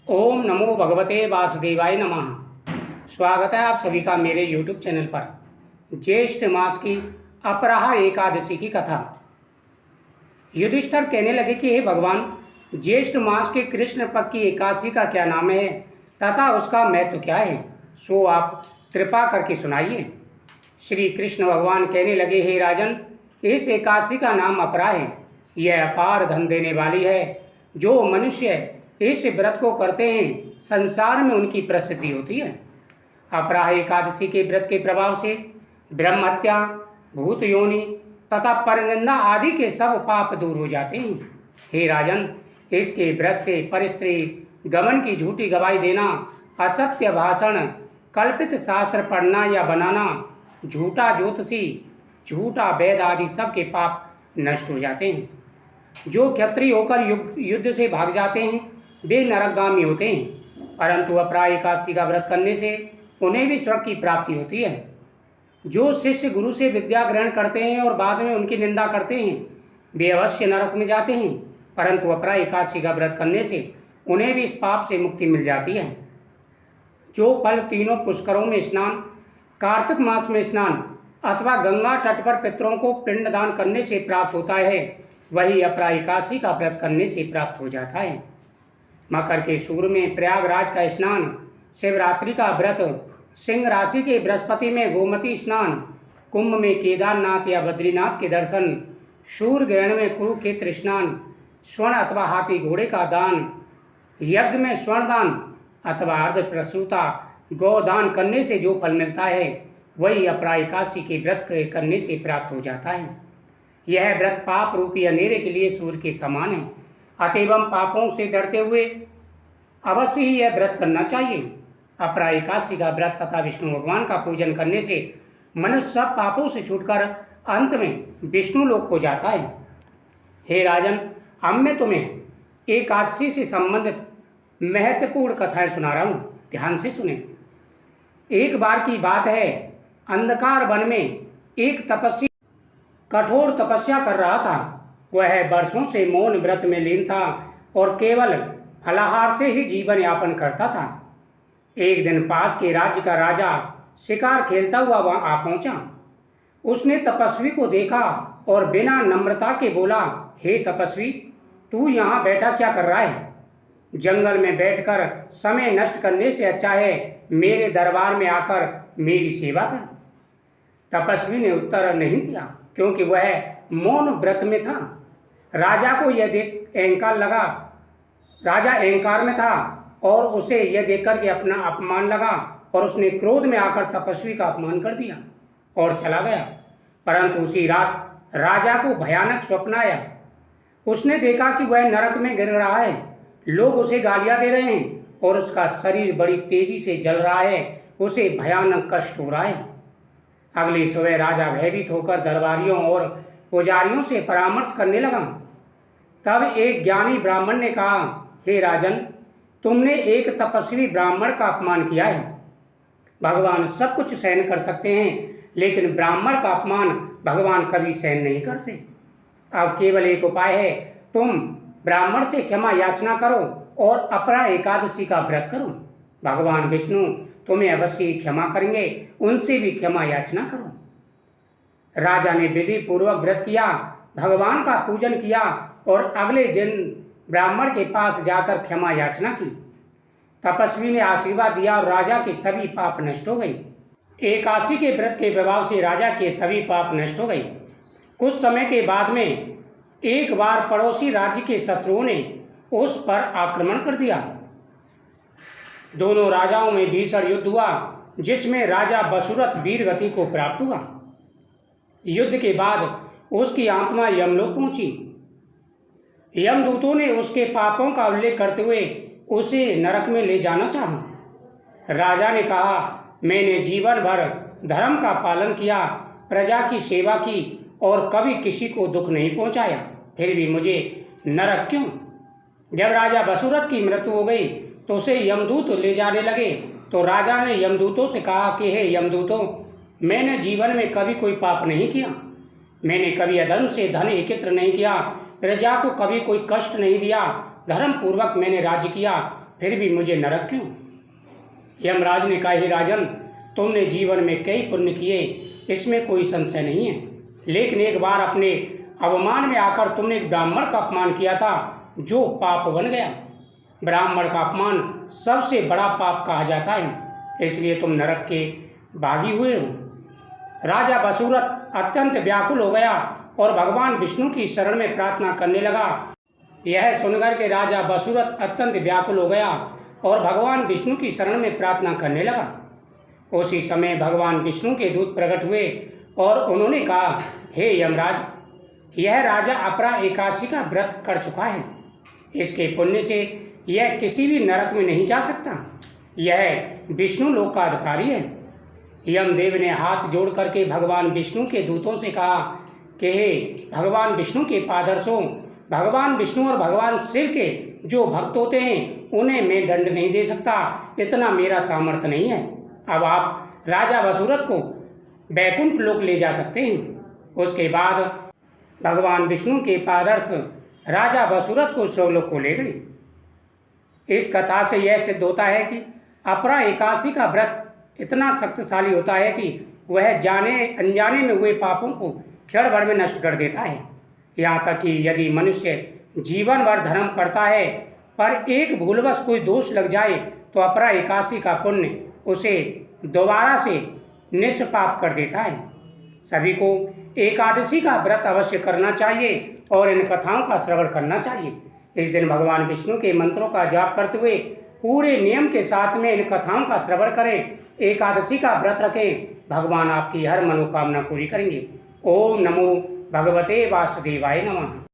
ओम नमो भगवते वासुदेवाय नमः। स्वागत है आप सभी का मेरे YouTube चैनल पर। ज्येष्ठ मास की अपराह एकादशी की कथा। युधिष्ठिर कहने लगे कि हे भगवान, ज्येष्ठ मास के कृष्ण पक्ष की एकादशी का क्या नाम है तथा उसका महत्व क्या है, सो आप कृपा करके सुनाइए। श्री कृष्ण भगवान कहने लगे, हे राजन, इस एकादशी का नाम अपराह है। यह अपार धन देने वाली है। जो मनुष्य इस व्रत को करते हैं, संसार में उनकी प्रसिद्धि होती है। अपराह एकादशी के व्रत के प्रभाव से ब्रह्म हत्या, भूत योनि तथा परनिंदा आदि के सब पाप दूर हो जाते हैं। हे राजन, इसके व्रत से परस्त्री गमन की झूठी गवाही देना, असत्य भाषण, कल्पित शास्त्र पढ़ना या बनाना, झूठा ज्योतिषी, झूठा वेद आदि सब के पाप नष्ट हो जाते हैं। जो क्षत्रिय होकर युद्ध से भाग जाते हैं वे नरकगामी होते हैं, परंतु अपराह एकादशी का व्रत करने से उन्हें भी स्वर्ग की प्राप्ति होती है। जो शिष्य गुरु से विद्या ग्रहण करते हैं और बाद में उनकी निंदा करते हैं वे अवश्य नरक में जाते हैं, परंतु अपराह एकादशी का व्रत करने से उन्हें भी इस पाप से मुक्ति मिल जाती है। जो फल तीनों पुष्करों में स्नान, कार्तिक मास में स्नान अथवा गंगा तट पर पितरों को पिंडदान करने से प्राप्त होता है, वही अपराह एकादशी का व्रत करने से प्राप्त हो जाता है। मकर के सूर्य में प्रयागराज का स्नान, शिवरात्रि का व्रत, सिंह राशि के बृहस्पति में गोमती स्नान, कुंभ में केदारनाथ या बद्रीनाथ के दर्शन, सूर्य ग्रहण में कुरुक्षेत्र स्नान, स्वर्ण अथवा हाथी घोड़े का दान, यज्ञ में स्वर्ण दान अथवा अर्ध प्रसूता गौदान करने से जो फल मिलता है वही अपराह एकादशी के व्रत करने से प्राप्त हो जाता है। यह व्रत पाप रूपी अंधेरे के लिए सूर्य के समान है, अतएव पापों से डरते हुए अवश्य ही यह व्रत करना चाहिए। अपराह एकादशी का व्रत तथा विष्णु भगवान का पूजन करने से मनुष्य सब पापों से छूटकर अंत में विष्णु लोक को जाता है। हे राजन, अब मैं तुम्हें एकादशी से संबंधित महत्वपूर्ण कथाएं सुना रहा हूँ, ध्यान से सुने। एक बार की बात है, अंधकार वन में एक तपस्वी कठोर तपस्या कर रहा था। वह वर्षों से मौन व्रत में लीन था और केवल फलाहार से ही जीवन यापन करता था। एक दिन पास के राज्य का राजा शिकार खेलता हुआ वहां आ पहुंचा। उसने तपस्वी को देखा और बिना नम्रता के बोला, हे तपस्वी, तू यहाँ बैठा क्या कर रहा है? जंगल में बैठकर समय नष्ट करने से अच्छा है मेरे दरबार में आकर मेरी सेवा कर। तपस्वी ने उत्तर नहीं दिया क्योंकि वह मौन व्रत में था। राजा को यह देख अहंकार लगा, राजा अहंकार में था और उसे यह देखकर के अपना अपमान लगा और उसने क्रोध में आकर तपस्वी का अपमान कर दिया और चला गया। परंतु उसी रात राजा को भयानक स्वप्न आया। उसने देखा कि वह नरक में गिर रहा है, लोग उसे गालियां दे रहे हैं और उसका शरीर बड़ी तेजी से जल रहा है, उसे भयानक कष्ट हो रहा है। अगली सुबह राजा भयभीत होकर दरबारियों और पुजारियों से परामर्श करने लगा। तब एक ज्ञानी ब्राह्मण ने कहा, हे राजन, तुमने एक तपस्वी ब्राह्मण का अपमान किया है। भगवान सब कुछ सहन कर सकते हैं, लेकिन ब्राह्मण का अपमान भगवान कभी सहन नहीं करते। अब केवल एक उपाय है, तुम ब्राह्मण से क्षमा याचना करो और अपराह एकादशी का व्रत करो। भगवान विष्णु तुम्हें अवश्य क्षमा करेंगे, उनसे भी क्षमा याचना करो। राजा ने विधि पूर्वक व्रत किया, भगवान का पूजन किया और अगले दिन ब्राह्मण के पास जाकर क्षमा याचना की। तपस्वी ने आशीर्वाद दिया और राजा के सभी पाप नष्ट हो गए। एकादशी के व्रत के प्रभाव से राजा के सभी पाप नष्ट हो गए। कुछ समय के बाद में एक बार पड़ोसी राज्य के शत्रुओं ने उस पर आक्रमण कर दिया। दोनों राजाओं में भीषण युद्ध हुआ, जिसमें राजा बसुरथ वीर गति को प्राप्त हुआ। युद्ध के बाद उसकी आत्मा यमलोक पहुंची। यमदूतों ने उसके पापों का उल्लेख करते हुए उसे नरक में ले जाना चाहा। राजा ने कहा, मैंने जीवन भर धर्म का पालन किया, प्रजा की सेवा की और कभी किसी को दुख नहीं पहुंचाया, फिर भी मुझे नरक क्यों? जब राजा बसुरथ की मृत्यु हो गई तो उसे यमदूत ले जाने लगे। तो राजा ने यमदूतों से कहा कि हे यमदूतों, मैंने जीवन में कभी कोई पाप नहीं किया, मैंने कभी अधर्म से धन एकत्र नहीं किया, प्रजा को कभी कोई कष्ट नहीं दिया, धर्म पूर्वक मैंने राज्य किया, फिर भी मुझे नरक क्यों? यमराज ने कहा, हे राजन, तुमने जीवन में कई पुण्य किए, इसमें कोई संशय नहीं है, लेकिन एक बार अपने अवमान में आकर तुमने एक ब्राह्मण का अपमान किया था, जो पाप बन गया। ब्राह्मण का अपमान सबसे बड़ा पाप कहा जाता है, इसलिए तुम नरक के भागी हुए हो। राजा बसूरत अत्यंत व्याकुल हो गया और भगवान विष्णु की शरण में प्रार्थना करने लगा। यह सुनकर के राजा बसूरत अत्यंत व्याकुल हो गया और भगवान विष्णु की शरण में प्रार्थना करने लगा। उसी समय भगवान विष्णु के दूत प्रकट हुए और उन्होंने कहा, हे यमराज, यह राजा अपरा एकादशी का व्रत कर चुका है, इसके पुण्य से यह किसी भी नरक में नहीं जा सकता। यह विष्णु लोक का अधिकारी है। यमदेव ने हाथ जोड़ करके भगवान विष्णु के दूतों से कहा कि हे भगवान विष्णु के पादर्शों, भगवान विष्णु और भगवान शिव के जो भक्त होते हैं उन्हें मैं दंड नहीं दे सकता, इतना मेरा सामर्थ्य नहीं है। अब आप राजा बसूरत को बैकुंठ लोक ले जा सकते हैं। उसके बाद भगवान विष्णु के पादर्श राजा बसूरत को स्वर्गलोक को ले गए। इस कथा से यह सिद्ध होता है कि अपरा एकादशी का व्रत इतना शक्तिशाली होता है कि वह जाने अनजाने में हुए पापों को क्षण भर में नष्ट कर देता है। यहाँ तक कि यदि मनुष्य जीवन भर धर्म करता है पर एक भूलवश कोई दोष लग जाए तो अपरा एकादशी का पुण्य उसे दोबारा से निष्पाप कर देता है। सभी को एकादशी का व्रत अवश्य करना चाहिए और इन कथाओं का श्रवण करना चाहिए। इस दिन भगवान विष्णु के मंत्रों का जाप करते हुए पूरे नियम के साथ में इन कथाओं का श्रवण करें, एकादशी का व्रत रखें, भगवान आपकी हर मनोकामना पूरी करेंगे। ओम नमो भगवते वासुदेवाय नमः।